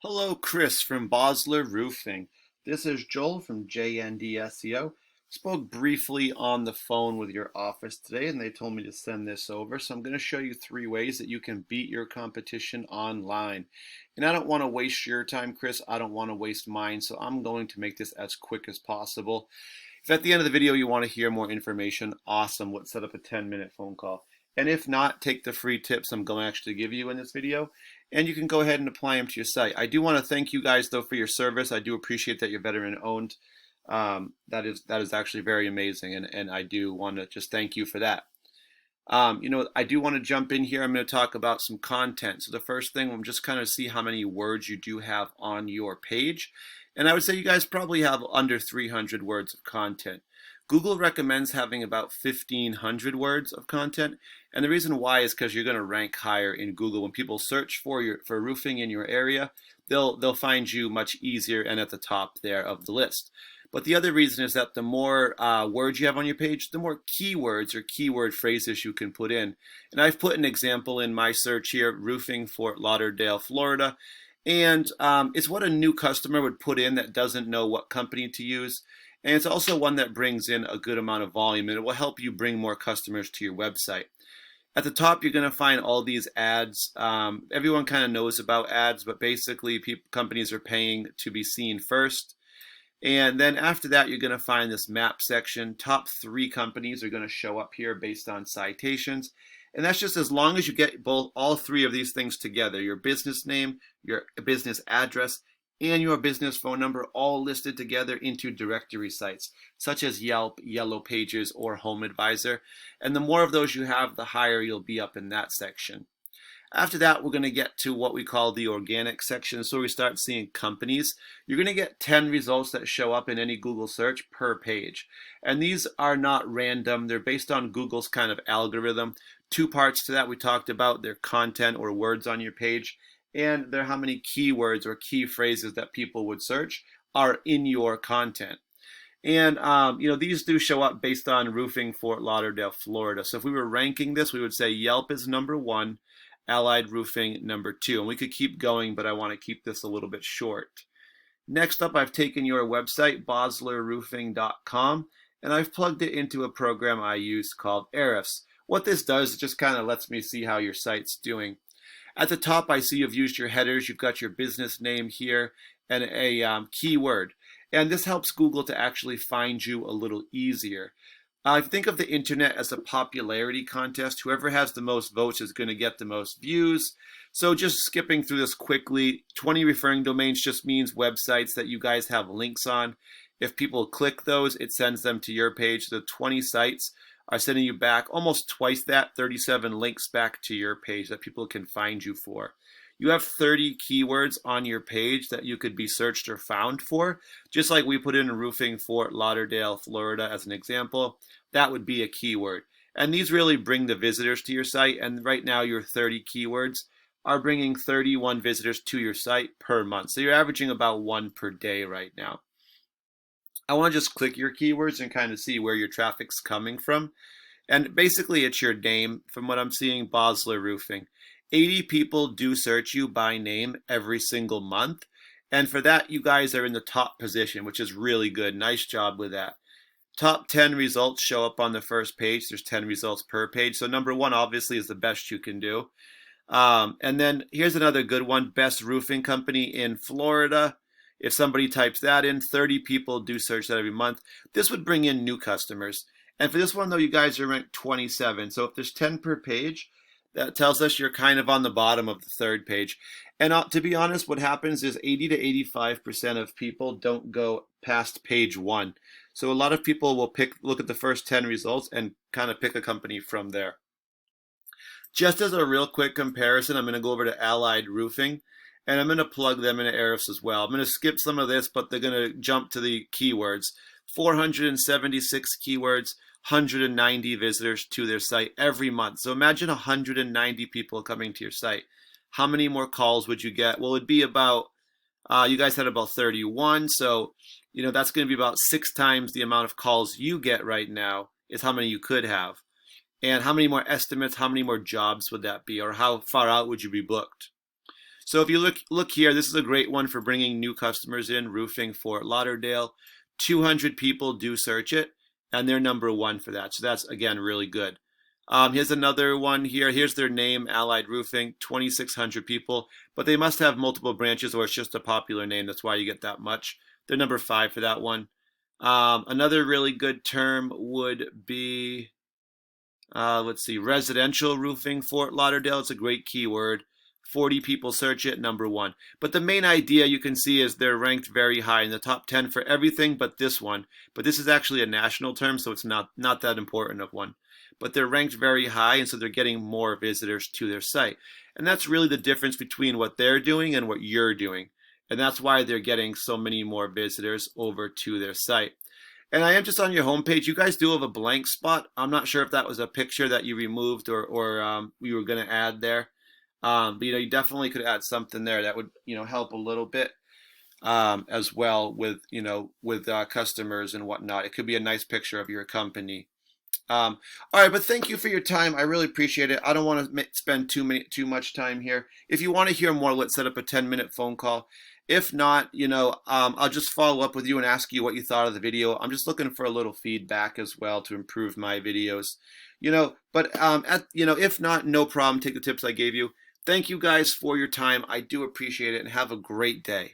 Hello, Chris from Bossler Roofing. This is Joel from JND SEO. Spoke briefly on the phone with your office today and they told me to send this over. So I'm going to show you 3 ways that you can beat your competition online. And I don't want to waste your time, Chris. I don't want to waste mine. So I'm going to make this as quick as possible. If at the end of the video you want to hear more information, awesome. Let's set up a 10-minute phone call. And if not, take the free tips I'm going to actually give you in this video, and you can go ahead and apply them to your site. I do want to thank you guys, though, for your service. I do appreciate that you're veteran-owned. That is actually very amazing, and I do want to just thank you for that. I do want to jump in here. I'm going to talk about some content. So the first thing, I'm just kind of see how many words you do have on your page. And I would say you guys probably have under 300 words of content. Google recommends having about 1,500 words of content, and the reason why is because you're going to rank higher in Google. When people search for roofing in your area, they'll find you much easier and at the top there of the list. But the other reason is that the more words you have on your page, the more keywords or keyword phrases you can put in. And I've put an example in my search here: roofing, Fort Lauderdale, Florida. And it's what a new customer would put in that doesn't know what company to use. And it's also one that brings in a good amount of volume, and it will help you bring more customers to your website. At the top, you're going to find all these ads. Everyone kind of knows about ads, but basically companies are paying to be seen first. And then after that, you're going to find this map section. Top 3 companies are going to show up here based on citations. And that's just as long as you get all 3 of these things together: your business name, your business address, and your business phone number, all listed together into directory sites such as Yelp, Yellow Pages, or Home Advisor. And the more of those you have, the higher you'll be up in that section. After that, we're going to get to what we call the organic section. So we start seeing companies. You're going to get 10 results that show up in any Google search per page. And these are not random. They're based on Google's kind of algorithm. 2 parts to that we talked about: their content or words on your page, and they're how many keywords or key phrases that people would search are in your content. And these do show up based on roofing, Fort Lauderdale, Florida. So if we were ranking this, we would say Yelp is number 1, Allied Roofing number 2. And we could keep going, but I want to keep this a little bit short. Next up, I've taken your website, bosslerroofing.com, and I've plugged it into a program I use called Ahrefs. What this does is just kind of lets me see how your site's doing. At the top, I see you've used your headers. You've got your business name here and a keyword. And this helps Google to actually find you a little easier. Think of the internet as a popularity contest. Whoever has the most votes is going to get the most views. So just skipping through this quickly, 20 referring domains just means websites that you guys have links on. If people click those, it sends them to your page. The 20 sites are sending you back almost twice that, 37 links back to your page that people can find you for. You have 30 keywords on your page that you could be searched or found for. Just like we put in roofing Fort Lauderdale, Florida as an example, that would be a keyword. And these really bring the visitors to your site. And right now your 30 keywords are bringing 31 visitors to your site per month. So you're averaging about 1 per day right now. I want to just click your keywords and kind of see where your traffic's coming from. And basically it's your name. From what I'm seeing, Bossler Roofing. 80 people do search you by name every single month. And for that, you guys are in the top position, which is really good. Nice job with that. Top 10 results show up on the first page. There's 10 results per page. So number 1 obviously is the best you can do. And then here's another good one: best roofing company in Florida. If somebody types that in, 30 people do search that every month. This would bring in new customers. And for this one, though, you guys are ranked 27. So if there's 10 per page, that tells us you're kind of on the bottom of the 3rd page. And to be honest, what happens is 80 to 85% of people don't go past page 1. So a lot of people will look at the first 10 results and kind of pick a company from there. Just as a real quick comparison, I'm going to go over to Allied Roofing. And I'm going to plug them into Ahrefs as well. I'm going to skip some of this, but they're going to jump to the keywords. 476 keywords, 190 visitors to their site every month. So imagine 190 people coming to your site. How many more calls would you get? Well, it'd be about, you guys had about 31. So, that's going to be about 6 times the amount of calls you get right now is how many you could have. And how many more estimates, how many more jobs would that be? Or how far out would you be booked? So if you look here, this is a great one for bringing new customers in. Roofing Fort Lauderdale, 200 people do search it, and they're number one for that. So that's again really good. Here's another one here. Here's their name, Allied Roofing, 2,600 people, but they must have multiple branches or it's just a popular name. That's why you get that much. They're number 5 for that one. Another really good term would be, let's see, residential roofing, Fort Lauderdale. It's a great keyword. 40 people search it, number 1. But the main idea you can see is they're ranked very high in the top 10 for everything but this one. But this is actually a national term, so it's not that important of one. But they're ranked very high, and so they're getting more visitors to their site. And that's really the difference between what they're doing and what you're doing. And that's why they're getting so many more visitors over to their site. And I am just on your homepage. You guys do have a blank spot. I'm not sure if that was a picture that you removed or you were going to add there. But you definitely could add something there that would help a little bit as well with with customers and whatnot. It could be a nice picture of your company. All right, but thank you for your time. I really appreciate it. I don't want to spend too much time here. If you want to hear more, let's set up a 10-minute phone call. If not, I'll just follow up with you and ask you what you thought of the video. I'm just looking for a little feedback as well to improve my videos. But if not, no problem. Take the tips I gave you. Thank you guys for your time. I do appreciate it, and have a great day.